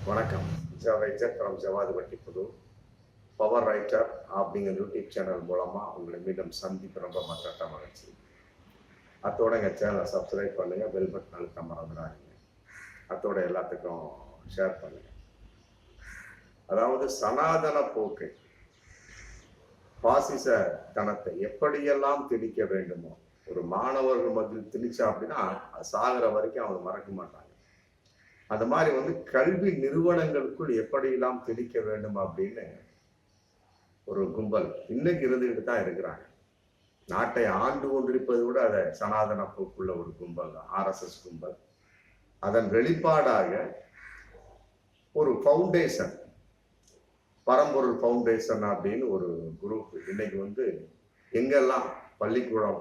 வணக்கம். Writer from Javadupatti புது power writer அப்படிங்கிற யூடியூப் சேனல் மூலமாக உங்களை மீண்டும் சந்திப்பு ரொம்ப மற்ற மகிழ்ச்சி. அத்தோட எங்கள் சேனலை சப்ஸ்கிரைப் பண்ணுங்கள், பெல் பட்டன் அழுத்த மறந்துடாதீங்க. அத்தோட எல்லாத்துக்கும் ஷேர் பண்ணுங்கள். அதாவது சனாதன போக்கை, பாசிச தனத்தை எப்படியெல்லாம் திணிக்க வேண்டுமோ, ஒரு மாணவர்கள் மத்தியில் திணிச்சா அப்படின்னா சாகிற வரைக்கும் அவங்க மறக்க மாட்டாங்க. அந்த மாதிரி கல்வி நிறுவனங்களுக்குள் எப்படியெல்லாம் திணிக்க வேண்டும் அப்படின்னு ஒரு கும்பல் இன்னைக்கு இருந்துகிட்டு தான் இருக்கிறாங்க. நாட்டை ஆண்டு கொண்டிருப்பது கூட அதை சனாதன போக்குள்ள ஒரு கும்பல் தான், ஆர்எஸ்எஸ் கும்பல். அதன் வெளிப்பாடாக ஒரு ஃபவுண்டேஷன், பரம்பொருள் ஃபவுண்டேஷன் அப்படின்னு ஒரு குரூப் இன்னைக்கு எங்கெல்லாம் பள்ளிக்கூடம்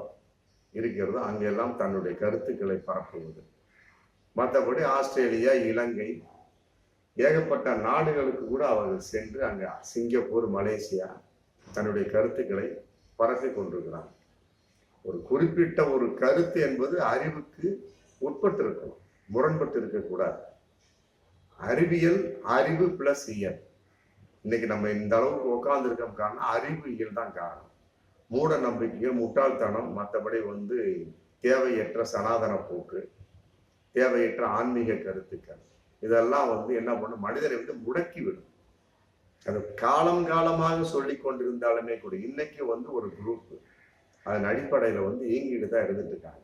இருக்கிறதோ அங்கெல்லாம் தன்னுடைய கருத்துக்களை பரப்புவது. மற்றபடி ஆஸ்திரேலியா, இலங்கை, ஏகப்பட்ட நாடுகளுக்கு கூட அவர்கள் சென்று அங்கே சிங்கப்பூர், மலேசியா தன்னுடைய கருத்துக்களை பரப்பி கொண்டிருக்கிறாங்க. ஒரு குறிப்பிட்ட ஒரு கருத்து என்பது அறிவுக்கு உட்பட்டு இருக்கணும், முரண்பட்டு இருக்கக்கூடாது. அறிவியல், அறிவு பிளஸ் இயல். இன்னைக்கு நம்ம இந்த அளவுக்கு உட்கார்ந்து இருக்கோம் காரணம் அறிவு, இயல் தான் காரணம். மூட நம்பிக்கைகள், முட்டாள்தனம், மற்றபடி தேவையற்ற சனாதன போக்கு, தேவையற்ற ஆன்மீக கருத்துக்கள், இதெல்லாம் என்ன பண்ணும், மனிதரை முடக்கி விடும். அது காலம் காலமாக சொல்லி கொண்டிருந்தாலுமே கூட இன்னைக்கு ஒரு குரூப் அதன் அடிப்படையில இயங்கிட்டு தான் இருந்துட்டு இருக்காங்க.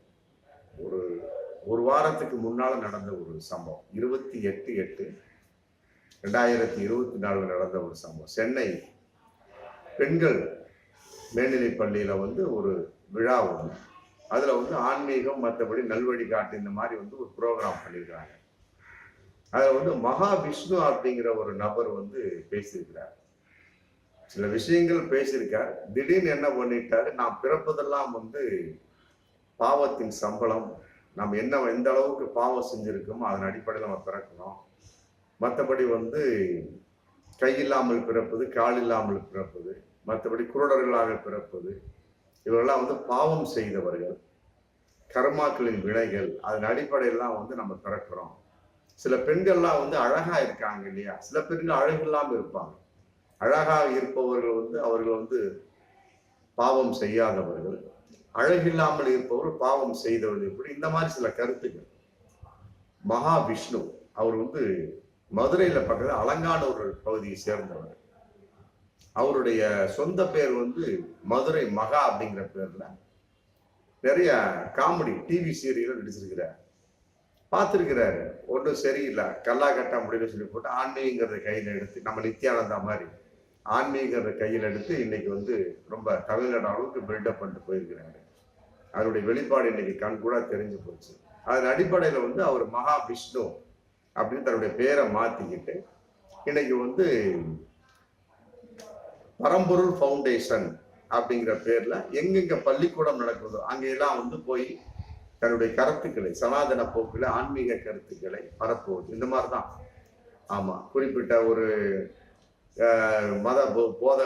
ஒரு வாரத்துக்கு முன்னால நடந்த ஒரு சம்பவம், 28/8/2024 நடந்த ஒரு சம்பவம். சென்னை பெண்கள் மேல்நிலை பள்ளியில ஒரு விழா அதுல ஆன்மீகம், மற்றபடி நல்வழி காட்டு, இந்த மாதிரி ஒரு ப்ரோக்ராம் பண்ணியிருக்காங்க. அதுல மகா விஷ்ணு அப்படிங்கிற ஒரு நபர் பேசியிருக்கிறார். சில விஷயங்கள் பேசியிருக்கார். திடீர்னு என்ன பண்ணிட்டாரு, நாம் பிறப்பதெல்லாம் பாவத்தின் சம்பளம், நம்ம எந்த அளவுக்கு பாவம் செஞ்சிருக்கோமோ அதன் அடிப்படையில் நம்ம பிறக்கணும். மற்றபடி கை இல்லாமல் பிறப்பது, கால் இல்லாமல் பிறப்பது, மற்றபடி குருடர்களாக பிறப்பது, இவரெல்லாம் பாவம் செய்தவர்கள், கர்மாக்களின் வினைகள், அதன் அடிப்படையெல்லாம் நம்ம பிறக்கிறோம். சில பெண்கள்லாம் அழகா இருக்காங்க இல்லையா, சில பெண்கள் அழகு இல்லாமல் இருப்பாங்க. அழகாக இருப்பவர்கள் அவர்கள் பாவம் செய்யாதவர்கள், அழகில்லாமல் இருப்பவர்கள் பாவம் செய்தவர்கள், இப்படி இந்த மாதிரி சில கருத்துக்கள். மகா விஷ்ணு அவர் மதுரையில பக்கத்துல அலங்கானூர் பகுதியை சேர்ந்தவர். அவருடைய சொந்த பேர் மதுரை மகா அப்படிங்கிற பேர்ல நிறைய காமெடி டிவி சீரியல் நடிச்சிருக்கிறார். பார்த்துருக்கிறாரு. ஒன்றும் சரியில்லை, கல்லா கட்ட முடியும்னு சொல்லி போட்டு ஆன்மீகங்கிறத கையில் எடுத்து, நம்ம நித்யானந்தா மாதிரி ஆன்மீகங்கிறத கையில் எடுத்து இன்னைக்கு ரொம்ப தமிழ்நாடு அளவுக்கு பில்டப் பண்ணிட்டு போயிருக்கிறாரு. அவருடைய வெளிப்பாடு இன்னைக்கு கண் கூட தெரிஞ்சு போச்சு. அதன் அடிப்படையில் அவர் மகா விஷ்ணு அப்படின்னு தன்னுடைய பேரை மாத்திக்கிட்டு இன்னைக்கு பரம்பொருள் ஃபவுண்டேஷன் அப்படிங்கிற பேர்ல எங்கெங்க பள்ளிக்கூடம் நடக்குதோ அங்கெல்லாம் போய் தன்னுடைய கருத்துக்களை, சனாதன போக்குல ஆன்மீக கருத்துக்களை பரப்புவது. இந்த மாதிரிதான். ஆமா, குறிப்பிட்ட ஒரு மத போத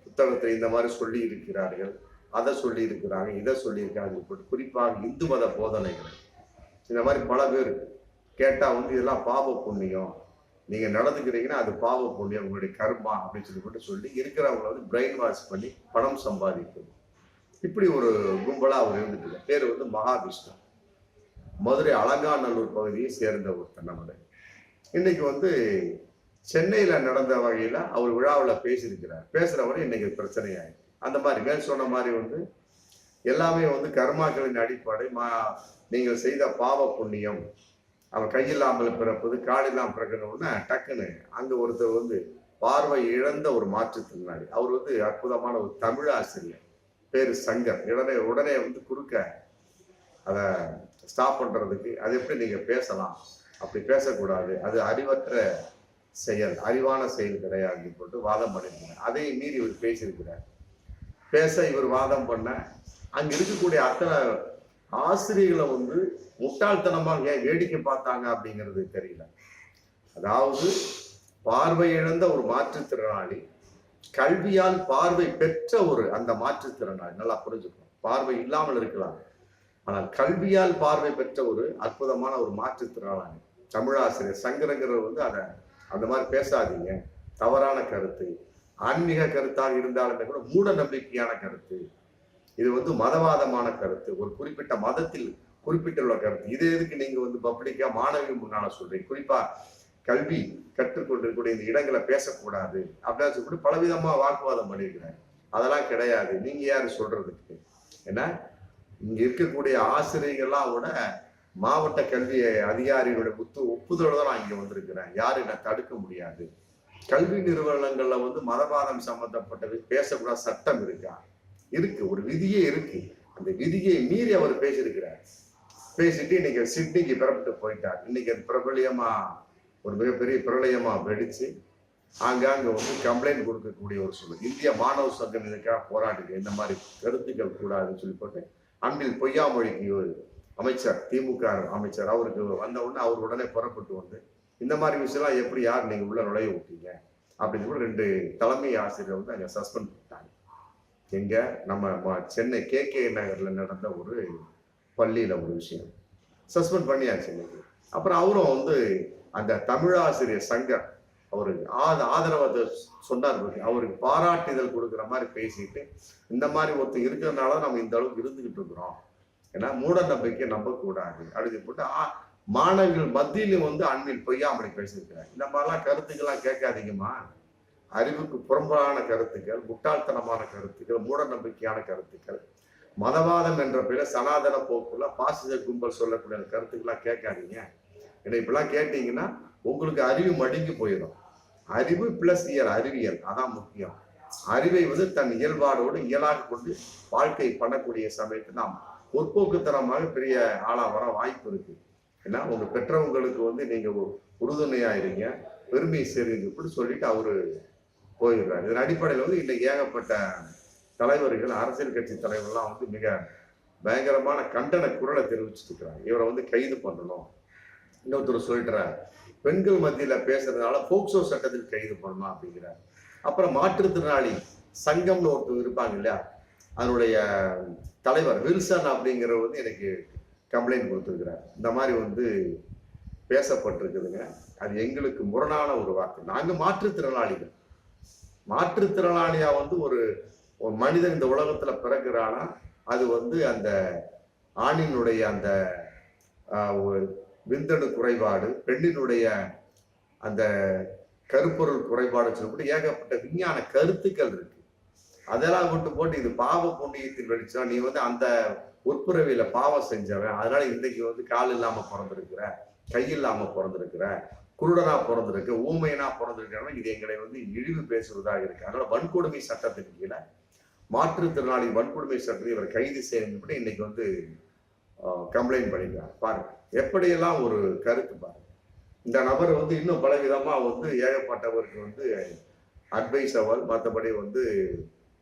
புத்தகத்தை இந்த மாதிரி சொல்லி இருக்கிறார்கள், அதை சொல்லி இருக்கிறாங்க, இதை சொல்லி இருக்காங்க. குறிப்பாக இந்து மத போதனைகள் இந்த மாதிரி பல பேர் கேட்டா இதெல்லாம் பாவ புண்ணியம், நீங்க நடந்துக்கிறீங்கன்னா அது பாவ புண்ணியம், உங்களுடைய கர்மா அப்படின்னு சொல்லி இருக்கிறவங்களை பிரெயின் வாஷ் பண்ணி பணம் சம்பாதிப்பது. இப்படி ஒரு கும்பலா அவர் இருந்துட்டு. பேர் மகாவிஷ்ணு. மதுரை அலங்காநல்லூர் பகுதியை சேர்ந்த ஒருத்தர் நம்மளை. இன்னைக்கு சென்னையில நடந்த வகையில அவர் விழாவில் பேசியிருக்கிறார். பேசுறவரை இன்னைக்கு பிரச்சனையாயிருக்கு. அந்த மாதிரி மேல் சொன்ன மாதிரி எல்லாமே கர்மாக்களின் அடிப்படை, நீங்கள் செய்த பாவ புண்ணியம், அவன் கையில்லாமல் பிறப்பது, காலில்லாமல் பிறக்கணும்னா டக்குன்னு அங்க ஒருத்தர் பார்வை இழந்த ஒரு மாற்றுத்திறனாளி. அவர் அற்புதமான ஒரு தமிழ் ஆசிரியர், பேரு சங்கர். உடனே குறுக்க அதை ஸ்டாப் பண்றதுக்கு, அது எப்படி நீங்க பேசலாம், அப்படி பேசக்கூடாது, அது அறிவற்ற செயல், அறிவான செயல் கிடையாது போட்டு வாதம் பண்ணிருக்கிறார். அதை மீறி இவர் பேசியிருக்கிறார். பேச இவர் வாதம் பண்ண அங்க இருக்கக்கூடிய அத்தனை ஆசிரியர்களை முட்டாள்தனமாக ஏன் வேடிக்கை பார்த்தாங்க அப்படிங்கிறது தெரியல. அதாவது பார்வை இழந்த ஒரு மாற்றுத்திறனாளி, கல்வியால் பார்வை பெற்ற அந்த மாற்றுத்திறனாளி, நல்லா புரிஞ்சுக்கணும். பார்வை இல்லாமல் இருக்கலாம், ஆனால் கல்வியால் பார்வை பெற்ற ஒரு அற்புதமான ஒரு மாற்றுத்திறனாளி தமிழாசிரியர் சங்கரங்கிறவர் அதை அந்த மாதிரி பேசாதீங்க. தவறான கருத்து. ஆன்மீக கருத்தாக இருந்தாலுமே கூட மூட நம்பிக்கையான கருத்து. இது வந்து மதவாதமான கருத்து. ஒரு குறிப்பிட்ட மதத்தில் குறிப்பிட்டுள்ள கருத்து. இது எதுக்கு நீங்க வந்து பப்ளிக்கா மாணவி முன்னால சொல்றீங்க? குறிப்பா கல்வி கற்றுக்கொண்டிருக்கக்கூடிய இந்த இடங்களை பேசக்கூடாது அப்படின்னு சொல்லிட்டு பலவிதமா வாக்குவாதம் பண்ணியிருக்கிறேன். அதெல்லாம் கிடையாது. நீங்க யாரு சொல்றதுக்கு? ஏன்னா இங்க இருக்கக்கூடிய ஆசிரியர்கள்லாம் கூட மாவட்ட கல்வி அதிகாரிகளுடைய ஒப்புதலோட தான் நான் இங்க வந்திருக்கிறேன். யாரும் என்ன தடுக்க முடியாது. கல்வி நிறுவனங்கள்ல வந்து மதவாதம் சம்பந்தப்பட்டது பேசக்கூடாத சட்டம் இருக்கா? இருக்கு. ஒரு விதியே இருக்கு. அந்த விதியை மீறி அவர் பேசியிருக்கிறார். பேசிட்டு இன்னைக்கு சிட்னிக்கு பிறப்பிட்டு போயிட்டார். இன்னைக்கு அது பிரபலியமா ஒரு மிகப்பெரிய பிரளயமா வெடிச்சு ஆங்காங்க வந்து கம்ப்ளைண்ட் கொடுக்கக்கூடிய ஒரு சூழல். இந்திய மாணவர் சங்கம் இதுக்காக போராடுது. இந்த மாதிரி கருத்துக்கள் கூடாதுன்னு சொல்லி போட்டு அன்பில் பொய்யாமொழிக்கு அமைச்சர், திமுக அமைச்சர், அவருக்கு வந்த உடனே அவர் உடனே புறப்பட்டு வந்து இந்த மாதிரி விஷயம்லாம் எப்படி யார் நீங்க உள்ள நுழைய விட்டீங்க அப்படின்னு கூட 2 தலைமை ஆசிரியர் வந்து அங்க சஸ்பெண்ட் பண்ணிட்டாங்க. எங்க நம்ம சென்னை KK நகர்ல நடந்த ஒரு பள்ளியில ஒரு விஷயம் சஸ்பெண்ட் பண்ணியாச்சு இன்னைக்கு. அப்புறம் அவரும் வந்து அந்த தமிழாசிரியர் சங்கர் அவருக்கு ஆதரவை சொன்னார். அவருக்கு பாராட்டுதல் கொடுக்குற மாதிரி பேசிட்டு இந்த மாதிரி ஒருத்தர் இருக்கிறதுனால நம்ம இந்த அளவுக்கு இருந்துகிட்டு இருக்கிறோம். ஏன்னா மூட நம்பிக்கை நம்பக்கூடாது அப்படின்னு போட்டு மாணவர்கள் மத்தியிலும் வந்து அன்பில் பொய்யாமலை பேசியிருக்கிறார். இந்த மாதிரிலாம் கருத்துக்கெல்லாம் கேட்காதீங்கம்மா. அறிவுக்கு புறம்பான கருத்துக்கள், முட்டாள்தனமான கருத்துக்கள், மூட நம்பிக்கையான கருத்துக்கள், மதவாதம் என்ற பெயர் சனாதன போக்குள்ள பாசிச கும்பல் சொல்லக்கூடிய கருத்துக்கெல்லாம் கேட்காதீங்க. ஏன்னா இப்பெல்லாம் கேட்டீங்கன்னா உங்களுக்கு அறிவு மடிங்கி போயிடும். அறிவு பிளஸ் அறிவியல் அதான் முக்கியம். அறிவை வந்து தன் இயல்பாடோடு இயலாக கொண்டு வாழ்க்கை பண்ணக்கூடிய சமயத்தில் நாம் முற்போக்குத்தனமாக பெரிய ஆளா வர வாய்ப்பு இருக்கு. ஏன்னா உங்க பெற்றவங்களுக்கு வந்து நீங்க உறுதுணையா இருங்க, பெருமை சேருங்க இப்படி சொல்லிட்டு அவரு போயிடுறாரு. இதன் அடிப்படையில் வந்து இன்னைக்கு ஏகப்பட்ட தலைவர்கள், அரசியல் கட்சி தலைவர்கள்லாம் வந்து மிக பயங்கரமான கண்டன குரலை தெரிவிச்சுட்டு இருக்கிறாங்க. இவரை வந்து கைது பண்ணணும். இன்னொருத்தர் சொல்லிட்டுறாரு பெண்கள் மத்தியில பேசுறதுனால போக்சோ சட்டத்தில் கைது பண்ணணும் அப்படிங்கிறார். அப்புறம் மாற்றுத்திறனாளி சங்கம்னு ஒருத்தர் இருப்பாங்க இல்லையா, அதனுடைய தலைவர் வில்சன் அப்படிங்கிறவர் வந்து எனக்கு கம்ப்ளைண்ட் கொடுத்துருக்கிறார். இந்த மாதிரி வந்து பேசப்பட்டிருக்குதுங்க. அது எங்களுக்கு முரணான ஒரு வார்த்தை. நாங்க மாற்றுத்திறனாளிகள். மாற்றுத்திறனாளியா வந்து ஒரு மனிதன் இந்த உலகத்துல பிறகுறானா அது வந்து அந்த ஆணினுடைய அந்த விந்தணு குறைபாடு, பெண்ணினுடைய அந்த கருப்பொருள் குறைபாடு சொல்லப்பட்டு ஏகப்பட்ட விஞ்ஞான கருத்துக்கள் இருக்கு. அதெல்லாம் கொண்டு போட்டு இது பாவ புண்ணியத்தில் வெளிச்சா நீ வந்து அந்த உட்புறவியில பாவம் செஞ்சவன், அதனால இன்னைக்கு வந்து கால் இல்லாம பிறந்திருக்கிற, கை இல்லாம பிறந்திருக்கிற, குருடனா பிறந்திருக்க, ஊமையனா பிறந்திருக்கிறவன் இது எங்களை வந்து இழிவு பேசுவதாக இருக்கு. அதனால வன்கொடுமை சட்டத்தின் கீழே மாற்றுத்திறனாளி வன்கொடுமை சட்டத்தை இவர் கைது செய்யப்பட்டு இன்னைக்கு வந்து கம்ப்ளைண்ட் பண்ணிக்கிறார். பாருங்க எப்படியெல்லாம் ஒரு கருத்து பாருங்க. இந்த நபர் வந்து இன்னும் பலவிதமா வந்து ஏகப்பட்டவருக்கு வந்து அட்வைஸ் அவர் மற்றபடி வந்து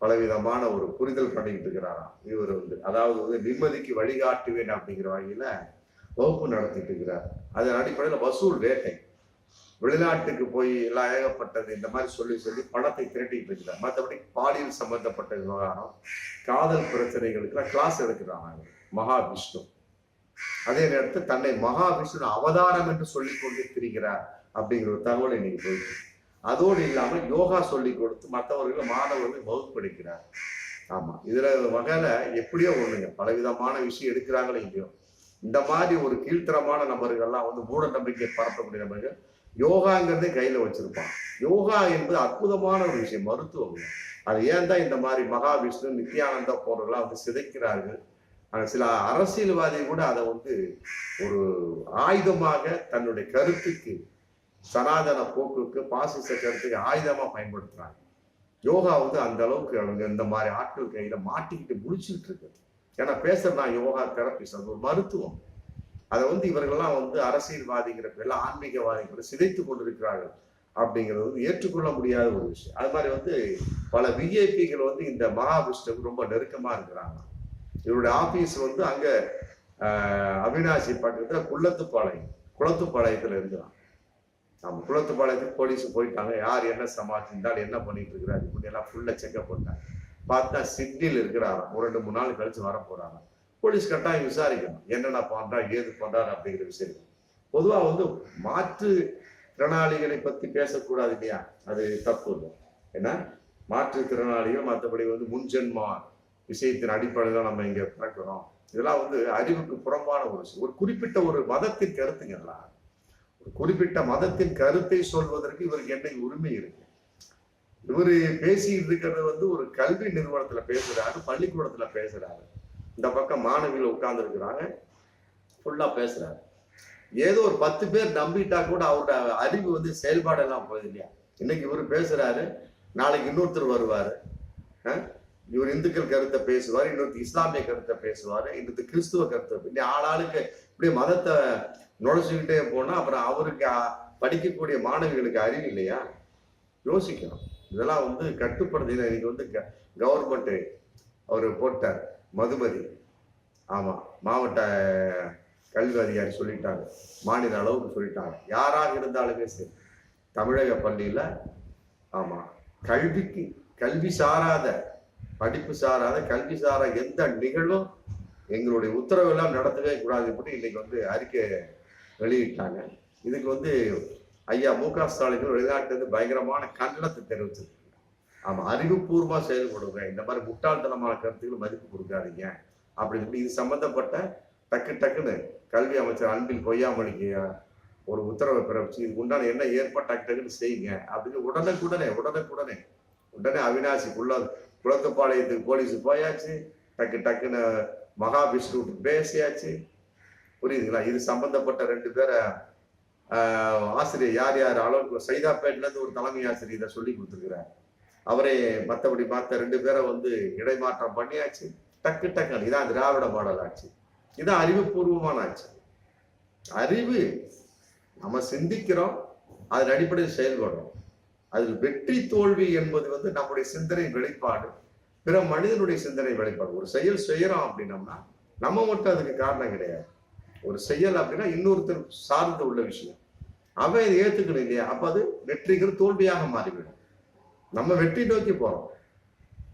பலவிதமான ஒரு புரிதல் பண்ணிக்கிட்டு இருக்கிறாராம். இவர் வந்து அதாவது வந்து நிம்மதிக்கு வழிகாட்டுவேன் அப்படிங்கிற வகையில வகுப்பு நடத்திட்டு இருக்கிறார். அதன் அடிப்படையில் வசூல் வேட்டை, வெளிநாட்டுக்கு போய் எல்லாம் ஏகப்பட்டது இந்த மாதிரி சொல்லி சொல்லி பணத்தை திரட்டிட்டு இருக்கிறார். மற்றபடி பாலியல் சம்பந்தப்பட்ட விவகாரம், காதல் பிரச்சனைகளுக்கெல்லாம் கிளாஸ் எடுக்கிறாங்க மகாவிஷ்ணு. அதே நேரத்தில் தன்னை மகாவிஷ்ணு அவதாரம் என்று சொல்லிக் கொண்டு திரிகிறார் அப்படிங்கிற ஒரு தகவல் இன்னைக்கு போயிட்டு, அதோடு இல்லாம யோகா சொல்லி கொடுத்து மற்றவர்கள் மாணவர்கள் வகுப்பெடுக்கிறார். ஆமா, இதுல வகையில எப்படியோ ஒண்ணுங்க, பலவிதமான விஷயம் எடுக்கிறாங்களோ இல்லையோ, இந்த மாதிரி ஒரு கீழ்த்தரமான நபர்கள்லாம் வந்து மூட நம்பிக்கை பரப்பக்கூடிய நபர்கள் யோகாங்கிறதே கையில வச்சிருப்பான். யோகா என்பது அற்புதமான ஒரு விஷயம், மருத்துவம். அது ஏன் தான் இந்த மாதிரி மகாவிஷ்ணு, நித்யானந்தா போன்றவர்களாம் வந்து சிதைக்கிறார்கள். சில அரசியல்வாதிகள் கூட அதை வந்து ஒரு ஆயுதமாக தன்னுடைய கருத்துக்கு, சனாதன போக்குக்கு, பாசிச கருத்துக்கு ஆயுதமா பயன்படுத்துறாங்க. யோகா வந்து அந்த அளவுக்கு அவங்க இந்த மாதிரி ஆட்கள் கையில மாட்டிக்கிட்டு முடிச்சுட்டு இருக்கு. ஏன்னா பேசுறதா யோகா தெரபிஸ்ட், அது ஒரு மருத்துவம். அதை வந்து இவர்கள்லாம் வந்து அரசியல்வாதிங்கிற பேர்ல ஆன்மீகவாதிகளை சிதைத்து கொண்டிருக்கிறார்கள் அப்படிங்கிறது வந்து ஏற்றுக்கொள்ள முடியாத ஒரு விஷயம். அது மாதிரி வந்து பல விஐபிகள் வந்து இந்த மகாவிஷ்ணுவுக்கு ரொம்ப நெருக்கமா இருக்கிறாங்க. இவருடைய ஆபீஸ் வந்து அங்க அவினாசி பக்கத்துல குளத்துப்பாளையத்துல இருக்கிறான். நம்ம குளத்துப்பாளையத்துக்கு போலீஸ் போயிட்டாங்க. யார் என்ன சமாளிச்சிருந்தாலும் என்ன பண்ணிட்டு இருக்கிறாரு இப்படி எல்லாம் ஃபுல்லா செக்அப் பண்ணாங்க. பார்த்தா சிட்னியில் இருக்கிறாராம். ஒரு 2-3 நாள் கழிச்சு வர போறாங்க. போலீஸ் கட்டாயம் விசாரிக்கணும், என்னென்ன பண்றா, ஏது பண்றாரு அப்படிங்கிற விஷயம். பொதுவா வந்து மாற்று திறனாளிகளை பத்தி பேசக்கூடாது இல்லையா? அது தப்பு இல்லை. ஏன்னா மாற்றுத்திறனாளிகள் மற்றபடி முன்ஜென்மா விஷயத்தின் அடிப்படையில் நம்ம இங்க பிறக்கிறோம். இதெல்லாம் அறிவுக்கு புறம்பான ஒரு விஷயம். ஒரு குறிப்பிட்ட ஒரு மதத்தின் கருத்துங்கெல்லாம், ஒரு குறிப்பிட்ட மதத்தின் கருத்தை சொல்வதற்கு இவருக்கு என்ன உரிமை இருக்கு? இவரு பேசிட்டு இருக்கிறது ஒரு கல்வி நிறுவனத்துல பேசுறாரு, பள்ளிக்கூடத்துல பேசுறாரு. இந்த பக்கம் மாணவிகள் உட்கார்ந்து இருக்கிறாங்க, ஃபுல்லா பேசுறாரு. ஏதோ ஒரு 10 பேர் நம்பிட்டா கூட அவரோட அறிவு செயல்பாடெல்லாம் போகுது இல்லையா? இன்னைக்கு இவரு பேசுறாரு, நாளைக்கு இன்னொருத்தர் வருவாரு. இவர் இந்துக்கள் கருத்தை பேசுவார், இன்னொருத்தர் இஸ்லாமிய கருத்தை பேசுவாரு, இன்னொருத்தர் கிறிஸ்துவ கருத்தை. இப்படி ஆளாளுக்கு இப்படியே மதத்தை நுழைச்சுக்கிட்டே போனா அப்புறம் அவருக்கு படிக்கக்கூடிய மாணவிகளுக்கு அறிவு இல்லையா? யோசிக்கணும். இதெல்லாம் கட்டுப்படுத்தி இன்னைக்கு கவர்மெண்ட் அவரு போட்டார் மதுமதி. ஆமா, மாவட்ட கல்வி அதிகாரி சொல்லிட்டாங்க, மாநில அளவுக்கு சொல்லிட்டாங்க. யாராக இருந்தாலுமே சரி, தமிழக பள்ளியில ஆமா கல்வி சாராத, படிப்பு சாராத, கல்வி சாரா எந்த நிகழ்வும் எங்களுடைய உத்தரவு எல்லாம் நடத்தவே கூடாது அப்படின்னு இன்னைக்கு அறிக்கை வெளியிட்டாங்க. இதுக்கு ஐயா மு.க. ஸ்டாலின் வெளிநாட்டுல பயங்கரமான கண்டனத்தை தெரிவிச்சிருக்கு. ஆமா, அறிவுபூர்வமா செயல்படுங்க, இந்த மாதிரி முட்டாள்தனமான கருத்துக்கள் மதிப்பு கொடுக்காதீங்க அப்படின்னு சொல்லி இது சம்பந்தப்பட்ட டக்குன்னு கல்வி அமைச்சர் அன்பில் பொய்யாமொழிக்கு ஒரு உத்தரவை பிறப்பிச்சு இதுக்கு உண்டான என்ன டக்குன்னு செய்யுங்க அப்படின்னு உடனே அவினாசி குளத்துப்பாளையத்துக்கு போலீஸ் போயாச்சு, டக்குன்னு மகாவிஷ்ணு பேசியாச்சு. புரியுதுங்களா? இது சம்பந்தப்பட்ட 2 பேரை ஆசிரியர் யார் அளவுக்கு சைதாப்பேட்ல இருந்து ஒரு தலைமை ஆசிரியர் இதை சொல்லி கொடுத்துருக்கிறார். அவரே மற்றபடி மற்ற 2 பேரை இடைமாற்றம் பண்ணியாச்சு. டக்குன்னு இதான் திராவிட மாடல் ஆட்சி, இதான் அறிவுபூர்வமான ஆட்சி. அறிவு நம்ம சிந்திக்கிறோம், அதன் அடிப்படையில் செயல்படுறோம். அதில் வெற்றி தோல்வி என்பது நம்முடைய சிந்தனை வெளிப்பாடு, பிற மனிதனுடைய சிந்தனை வெளிப்பாடு. ஒரு செயல் செய்யறோம் அப்படின்னம்னா நம்ம மட்டும் அதுக்கு காரணம் கிடையாது. ஒரு செயல் அப்படின்னா இன்னொருத்தர் சார்ந்து உள்ள விஷயம், அவன் இதை ஏத்துக்கணும் இல்லையா? அப்ப அது வெற்றிகள் தோல்வியாக மாறிவிடும். நம்ம வெற்றி நோக்கி போறோம்.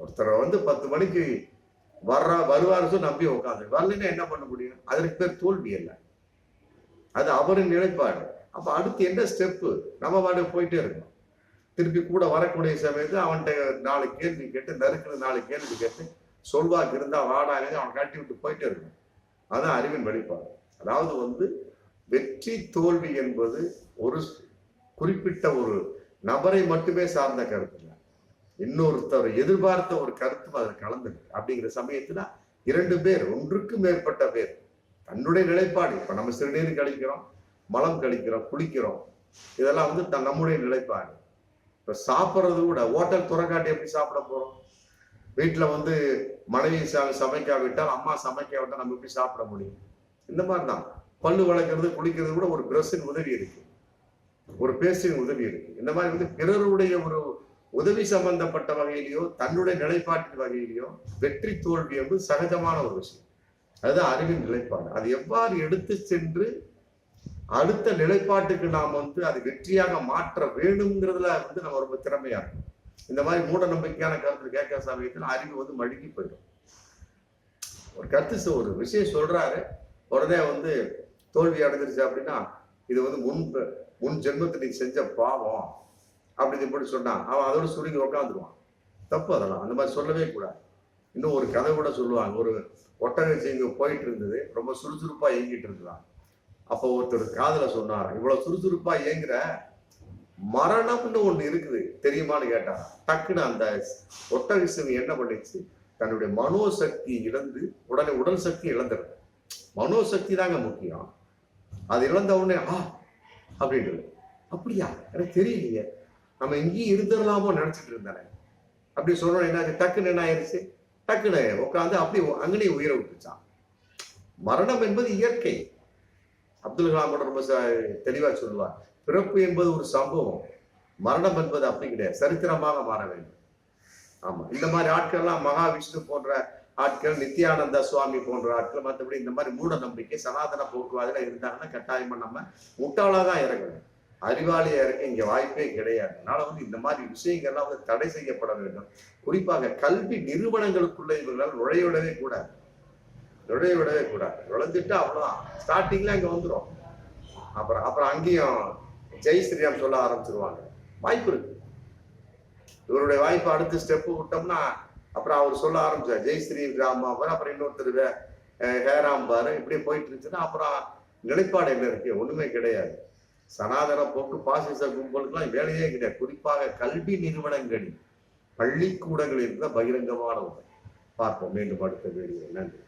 ஒருத்தரை 10 மணிக்கு வருவாரு நம்பி உட்காந்து வரலன்னா என்ன பண்ண முடியும்? அதற்கு பேர் தோல்வி இல்லை, அது அவரின் நிலைப்பாடு. அப்ப அடுத்து என்ன ஸ்டெப்பு? நம்ம வாட போயிட்டே இருக்கணும். திருப்பி கூட வரக்கூடிய சமயத்து அவன்கிட்ட 4 கேள்வி கேட்டு, நறுக்குன்னு 4 கேள்வி கேட்டு, சொல்வாக்கு இருந்தா வாடாங்க அவன் கட்டி விட்டு போயிட்டே இருக்கணும். அதான் அறிவின் வெளிப்பாடு. அதாவது வெற்றி தோல்வி என்பது ஒரு குறிப்பிட்ட ஒரு நபரை மட்டுமே சார்ந்த கருத்து இல்லை, இன்னொருத்தர் எதிர்பார்த்த ஒரு கருத்தும் அதில் கலந்துருக்கு. அப்படிங்கிற சமயத்துல 2 பேர், ஒன்றுக்கு மேற்பட்ட பேர் தன்னுடைய நிலைப்பாடு. இப்ப நம்ம சிறுநீர் கழிக்கிறோம், மலம் கழிக்கிறோம், குளிக்கிறோம், இதெல்லாம் நம்முடைய நிலைப்பாடு. இப்ப சாப்பிட்றது கூட ஹோட்டல் துறக்காட்டி எப்படி சாப்பிட போறோம்? வீட்டுல மனைவி சமைக்காவிட்டால், அம்மா சமைக்காவிட்டால் நம்ம எப்படி சாப்பிட முடியும்? இந்த மாதிரிதான் பல்லு வளர்க்கறது, குளிக்கிறது கூட ஒரு பிரஷின் உதவி இருக்கு, ஒரு பேஸ்டின் உதவி இருக்கு. இந்த மாதிரி பிறருடைய ஒரு உதவி சம்பந்தப்பட்ட வகையிலையோ தன்னுடைய நிலைப்பாட்டின் வகையிலையோ வெற்றி தோல்வி என்பது சகஜமான ஒரு விஷயம். அதுதான் அறிவின் நிலைப்பாடு. அது எவ்வாறு எடுத்து சென்று அடுத்த நிலைப்பாட்டுக்கு நாம் அது வெற்றியாக மாற்ற வேணுங்கிறதுல நம்ம ரொம்ப திறமையா இருக்கும். இந்த மாதிரி மூட நம்பிக்கையான கருத்து கேட்கிற சமயத்துல அறிவு மழுங்கி போயிடும். ஒரு கருத்து ஒரு விஷயம் சொல்றாரு, உடனே தோல்வி அடைஞ்சிருச்சு அப்படின்னா இது முன் ஜென்மத்தை நீ செஞ்ச பாவம் அப்படின்னு இப்படி சொன்னா அவன் அதோட சுருங்கி உட்காந்துருவான். தப்பு, அதெல்லாம் அந்த மாதிரி சொல்லவே கூடாது. இன்னும் ஒரு கதை கூட சொல்லுவாங்க. ஒரு ஒட்டகச்சி இங்க போயிட்டு இருந்தது, ரொம்ப சுறுசுறுப்பா இயங்கிட்டு இருந்தான். அப்போ ஒருத்தர் காதல சொன்னார், இவ்வளவு சுறுசுறுப்பா இயங்குற, மரணம்னு ஒண்ணு இருக்குது தெரியுமான்னு கேட்டா, டக்குன்னு அந்த ஒட்டகசிவம் என்ன பண்ணிச்சு, தன்னுடைய மனோசக்தி இழந்து உடனே உடல் சக்தி இழந்துருது. மனோசக்தி தாங்க முக்கியம். அது இழந்த உடனே அப்படின்றது. அப்படியா, எனக்கு தெரியலையே, நம்ம இங்கேயும் இருந்துடலாமோ நினைச்சிட்டு இருந்தேன் அப்படி சொன்னோம். என்ன டக்குன்னு என்ன ஆயிடுச்சு, டக்குன்னு உட்காந்து அப்படி அங்கனே உயிரை விட்டுச்சான். மரணம் என்பது இயற்கை. அப்துல் கலாம் கூட ரொம்ப தெளிவா சொல்லுவார், பிறப்பு என்பது ஒரு சம்பவம், மரணம் என்பது அப்படி கிடையாது, சரித்திரமாக மாற வேண்டும். ஆமா, இந்த மாதிரி ஆட்கள்லாம் மகாவிஷ்ணு போன்ற ஆட்கள், நித்யானந்த சுவாமி போன்ற ஆட்கள், மற்றபடி இந்த மாதிரி மூட நம்பிக்கை சனாதன போக்குவாதில இருந்தாங்கன்னா கட்டாயமா நம்ம முட்டாளாதான் இறங்கணும், அறிவாளியா இருக்க இங்க வாய்ப்பே கிடையாது. அதனால இந்த மாதிரி விஷயங்கள்லாம் தடை செய்யப்பட வேண்டும். குறிப்பாக கல்வி நிறுவனங்களுக்குள்ள இவர்களால் நுழையவிடவே கூடாது. நுழைஞ்சிட்டு அவ்வளவுதான், ஸ்டார்டிங்ல அங்க வந்துடும். அப்புறம் அங்கேயும் ஜெய் ஸ்ரீராம் சொல்ல ஆரம்பிச்சிருவாங்க. வாய்ப்பு இருக்கு. இவருடைய வாய்ப்பு அடுத்த ஸ்டெப்பு விட்டோம்னா அப்புறம் அவர் சொல்ல ஆரம்பிச்சார் ஜெய் ஸ்ரீராம் அப்புறம் இன்னொருத்தர் ஹேராம் பாரு இப்படி போயிட்டு இருந்துச்சுன்னா அப்புறம் நிலைப்பாடு என்ன இருக்கு? ஒண்ணுமே கிடையாது. சனாதன போக்கு பாசிச கும்பலுக்குலாம் வேலையே கிடையாது. குறிப்பாக கல்வி நிறுவனங்களில் பள்ளிக்கூடங்களில் இருந்த பகிரங்கமான ஒன்று. பார்ப்போம் மீண்டும் அடுத்த வீடியோ. நன்றி.